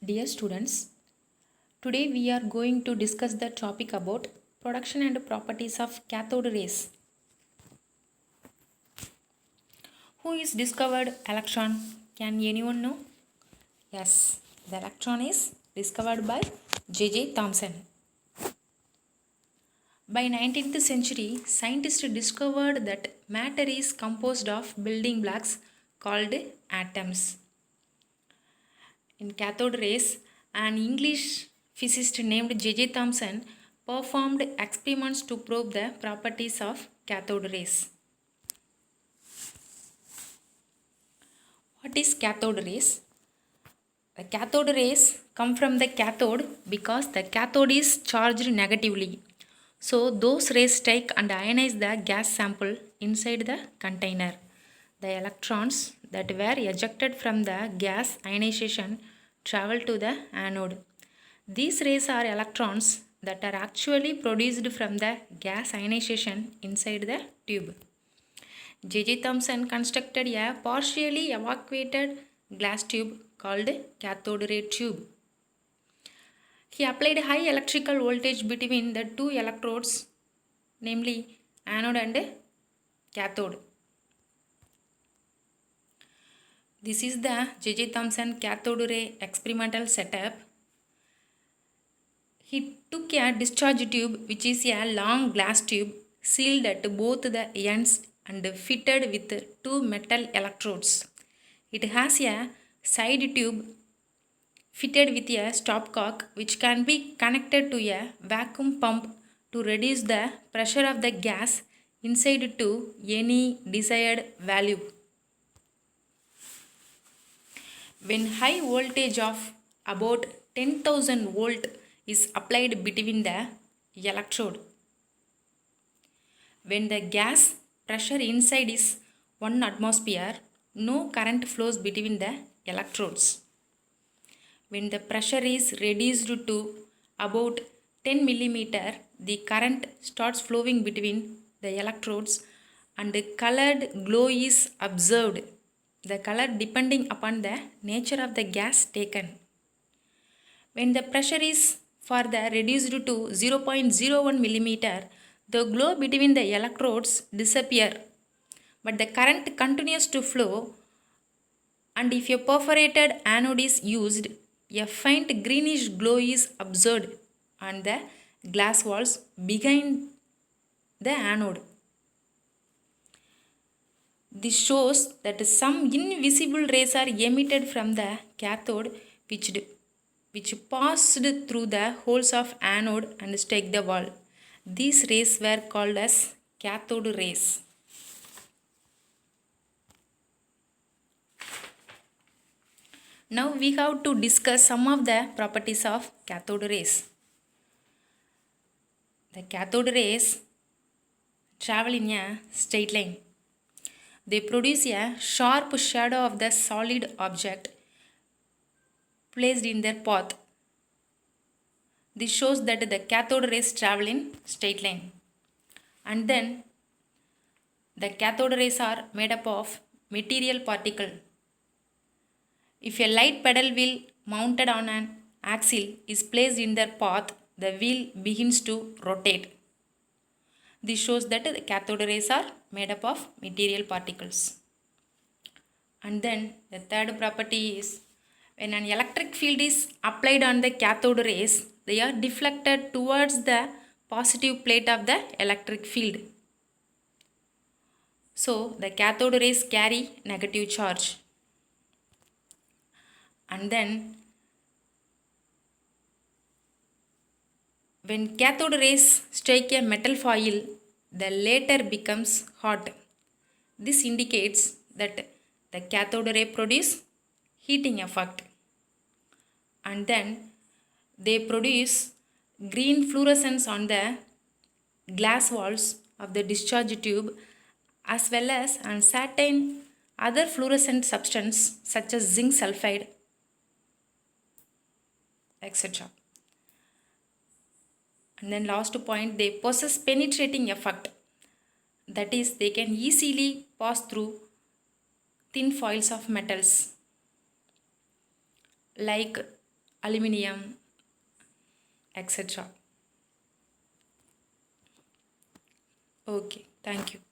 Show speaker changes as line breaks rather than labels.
Dear students, today we are going to discuss the topic about production and properties of cathode rays. Who is discovered electron? Can anyone know? Yes, the electron is discovered by J.J. Thomson. By 19th century, scientists discovered that matter is composed of building blocks called atoms. In cathode rays, an English physicist named J.J. Thomson performed experiments to prove the properties of cathode rays. What is cathode rays? The cathode rays come from the cathode because the cathode is charged negatively. So those rays take and ionize the gas sample inside the container. The electrons that were ejected from the gas ionization travel to the anode. These rays are electrons that are actually produced from the gas ionization inside the tube. J.J. Thomson constructed a partially evacuated glass tube called cathode ray tube. He applied high electrical voltage between the two electrodes, namely anode and cathode. This is the J.J. Thomson cathode ray experimental setup. He took a discharge tube, which is a long glass tube sealed at both the ends and fitted with two metal electrodes. It has a side tube fitted with a stopcock which can be connected to a vacuum pump to reduce the pressure of the gas inside to any desired value. When high voltage of about 10,000 volt is applied between the electrode, when the gas pressure inside is 1 atmosphere, no current flows between the electrodes. When the pressure is reduced to about 10 millimeter, the current starts flowing between the electrodes and the colored glow is observed. The color depending upon the nature of the gas taken. When the pressure is further reduced to 0.01 millimeter, the glow between the electrodes disappear, but the current continues to flow, and if a perforated anode is used, a faint greenish glow is observed on the glass walls behind the anode. This shows that some invisible rays are emitted from the cathode which passed through the holes of anode and struck the wall. These rays were called as cathode rays. Now we have to discuss some of the properties of cathode rays. The cathode rays travel in a straight line. They produce a sharp shadow of the solid object placed in their path. This shows that the cathode rays travel in straight line. And then the cathode rays are made up of material particle. If a light pedal wheel mounted on an axle is placed in their path, the wheel begins to rotate. This shows that the cathode rays are made up of material particles. And then the third property is when an electric field is applied on the cathode rays, they are deflected towards the positive plate of the electric field. So the cathode rays carry negative charge. And then when cathode rays strike a metal foil, the latter becomes hot. This indicates that the cathode ray produce heating effect. And then they produce green fluorescence on the glass walls of the discharge tube as well as on certain other fluorescent substance such as zinc sulfide, etc. And then last point, they possess penetrating effect. That is, they can easily pass through thin foils of metals like aluminium, etc. Okay, thank you.